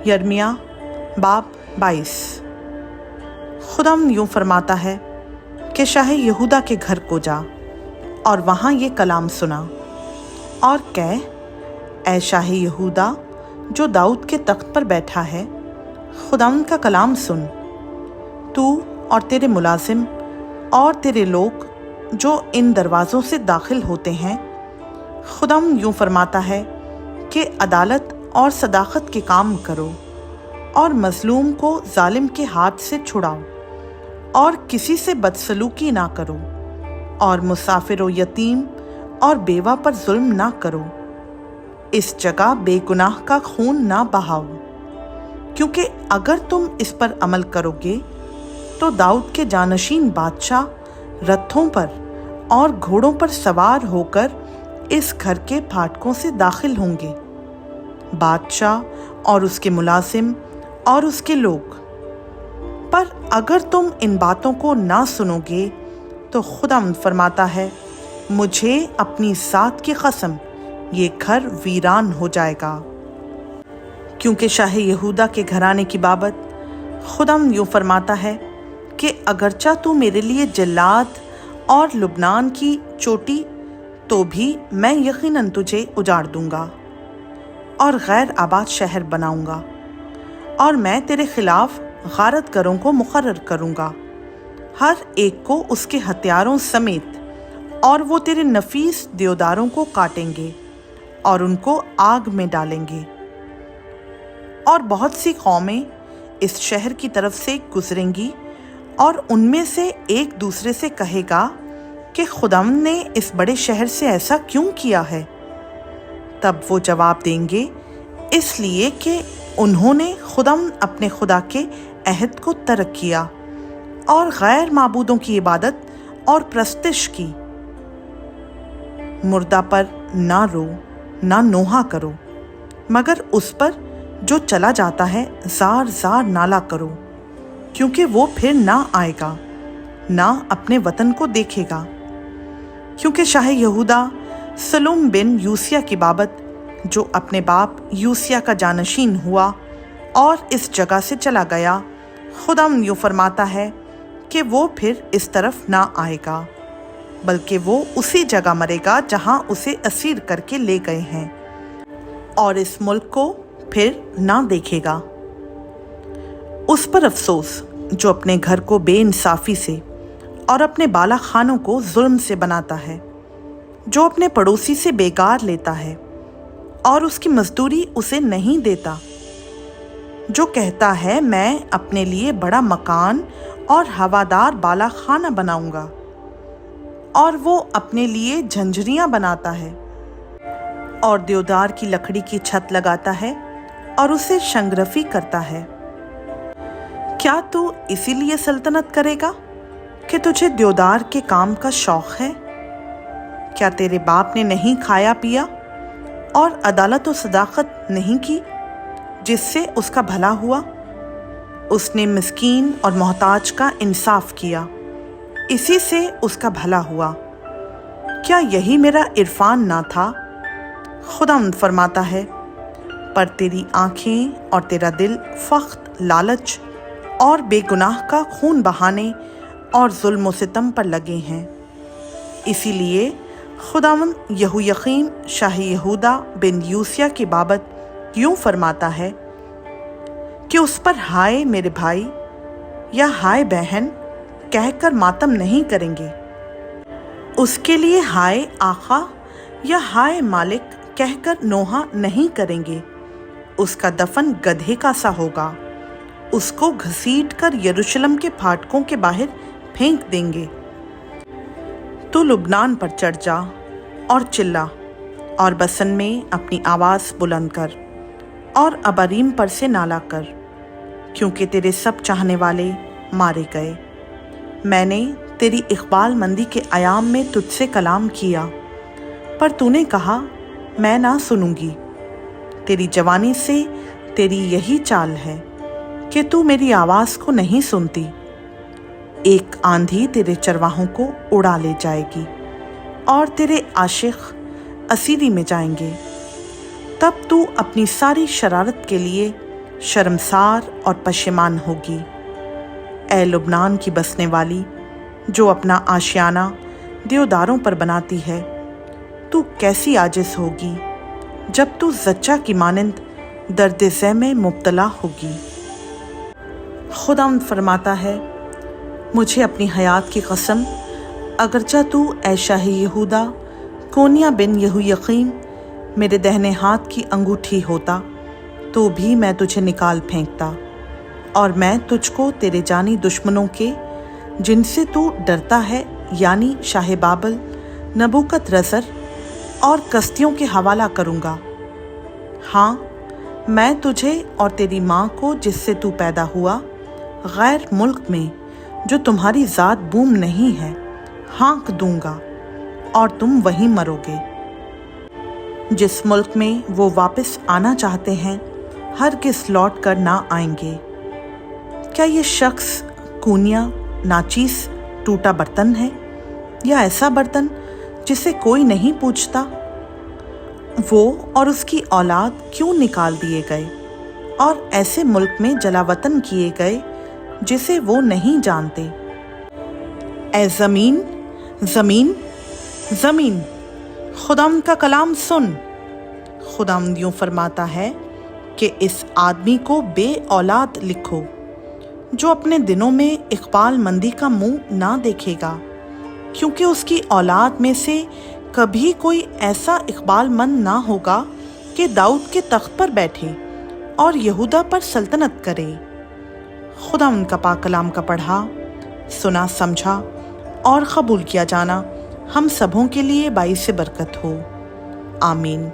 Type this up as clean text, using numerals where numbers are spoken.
यिर्मयाह बाब 22। खुदाम यूँ फरमाता है कि शाह यहूदा के घर को जा और वहाँ ये कलाम सुना और कह, ऐ शाह यहूदा जो दाऊद के तख्त पर बैठा है, खुदाम का कलाम सुन। तू और तेरे मुलाजिम और तेरे लोग जो इन दरवाज़ों से दाखिल होते हैं, खुदाम यूँ फरमाता है कि अदालत और सदाकत के काम करो और मज़लूम को जालिम के हाथ से छुड़ाओ और किसी से बदसलूकी ना करो और मुसाफिर व यतीम और बेवा पर जुल्म ना करो। इस जगह बेगुनाह का खून ना बहाओ, क्योंकि अगर तुम इस पर अमल करोगे तो दाऊद के जानशीन बादशाह रथों पर और घोड़ों पर सवार होकर इस घर के फाटकों से दाखिल होंगे, बादशाह और उसके मुलाजिम और उसके लोग। पर अगर तुम इन बातों को ना सुनोगे तो खुदा फरमाता है, मुझे अपनी ज़ात की कसम, ये घर वीरान हो जाएगा। क्योंकि शाह यहूदा के घराने की बाबत खुदाम यूँ फरमाता है कि अगरचा तू मेरे लिए जल्लाद और लुबनान की चोटी, तो भी मैं यकीनन तुझे उजाड़ दूंगा और गैर आबाद शहर बनाऊंगा, और मैं तेरे खिलाफ गारतगरों को मुकर्रर करूंगा, हर एक को उसके हथियारों समेत, और वो तेरे नफीस देवदारों को काटेंगे और उनको आग में डालेंगे। और बहुत सी कौमें इस शहर की तरफ से गुजरेंगी और उनमें से एक दूसरे से कहेगा कि खुदाम ने इस बड़े शहर से ऐसा क्यों किया है। तब वो जवाब देंगे, इसलिए कि उन्होंने खुदाम अपने खुदा के अहद को तर्क किया और गैर माबूदों की इबादत और प्रस्तिश की। मुर्दा पर ना रो ना नोहा करो, मगर उस पर जो चला जाता है जार जार नाला करो, क्योंकि वो फिर ना आएगा ना अपने वतन को देखेगा। क्योंकि शाह यहूदा सलूम बिन यूसिया की बाबत, जो अपने बाप यूसिया का जानशीन हुआ और इस जगह से चला गया, खुदाम यूँ फरमाता है कि वो फिर इस तरफ ना आएगा, बल्कि वो उसी जगह मरेगा जहाँ उसे असीर करके ले गए हैं, और इस मुल्क को फिर ना देखेगा। उस पर अफसोस जो अपने घर को बेइंसाफ़ी से और अपने बाला खानों को जुल्म से बनाता है, जो अपने पड़ोसी से बेगार लेता है और उसकी मजदूरी उसे नहीं देता, जो कहता है मैं अपने लिए बड़ा मकान और हवादार बाला खाना बनाऊंगा, और वो अपने लिए झंझरियाँ बनाता है और देवदार की लकड़ी की छत लगाता है और उसे शंगरफी करता है। क्या तू इसीलिए सल्तनत करेगा कि तुझे देवदार के काम का शौक है? क्या तेरे बाप ने नहीं खाया पिया और अदालत और सदाकत नहीं की, जिससे उसका भला हुआ? उसने मिस्कीन और मोहताज का इंसाफ किया, इसी से उसका भला हुआ। क्या यही मेरा इरफान ना था? खुदा फरमाता है, पर तेरी आँखें और तेरा दिल फ़ख्त, लालच और बेगुनाह का खून बहाने और जुल्म व सितम पर लगे हैं। इसीलिए खुदावंद यहोयाकीम शाह यहूदा बिन यूसिया की बाबत यूँ फरमाता है कि उस पर हाय मेरे भाई या हाय बहन कहकर मातम नहीं करेंगे, उसके लिए हाय आका या हाय मालिक कहकर नोहा नहीं करेंगे। उसका दफन गधे का सा होगा, उसको घसीट कर यरूशलेम के फाटकों के बाहर फेंक देंगे। तू लुबनान पर चढ़ जा और चिल्ला और बसन में अपनी आवाज़ बुलंद कर और अबारीम पर से नाला कर, क्योंकि तेरे सब चाहने वाले मारे गए। मैंने तेरी इकबाल मंदी के आयाम में तुझसे कलाम किया, पर तूने कहा मैं ना सुनूंगी। तेरी जवानी से तेरी यही चाल है कि तू मेरी आवाज़ को नहीं सुनती। एक आंधी तेरे चरवाहों को उड़ा ले जाएगी और तेरे आशिक असीरी में जाएंगे। तब तू अपनी सारी शरारत के लिए शर्मसार और पशेमान होगी। ए लुबनान की बसने वाली, जो अपना आशियाना देवदारों पर बनाती है, तू कैसी आजिज़ होगी जब तू ज़च्चा की मानंद दर्द ज़े में मुब्तला होगी। खुदावंद फरमाता है, मुझे अपनी हयात की कसम, अगरचा तू ए शाही यहूदा कोनिया बिन यहूयकीम मेरे दहने हाथ की अंगूठी होता तो भी मैं तुझे निकाल फेंकता, और मैं तुझको तेरे जानी दुश्मनों के जिनसे तू डरता है, यानी शाह बाबल, नबूकत रज़र और कस्तियों के हवाला करूँगा। हाँ, मैं तुझे और तेरी माँ को जिससे तू पैदा हुआ गैर मुल्क में जो तुम्हारी ज़ात बूम नहीं है हाँक दूंगा, और तुम वहीं मरोगे। जिस मुल्क में वो वापस आना चाहते हैं हरगिज़ लौट कर ना आएंगे। क्या ये शख्स कूनिया, नाचीस, टूटा बर्तन है, या ऐसा बर्तन जिसे कोई नहीं पूछता? वो और उसकी औलाद क्यों निकाल दिए गए और ऐसे मुल्क में जलावतन किए गए जिसे वो नहीं जानते? ए ज़मीन, ज़मीन, ज़मीन, खुदावंद का कलाम सुन। खुदावंद यूँ फरमाता है कि इस आदमी को बे औलाद लिखो जो अपने दिनों में इकबाल मंदी का मुंह ना देखेगा, क्योंकि उसकी औलाद में से कभी कोई ऐसा इकबालमंद ना होगा कि दाऊद के तख्त पर बैठे और यहूदा पर सल्तनत करे। खुदावंद का पाक कलाम का पढ़ा, सुना, समझा और कबूल किया जाना हम सबों के लिए बाइस बरकत हो। आमीन।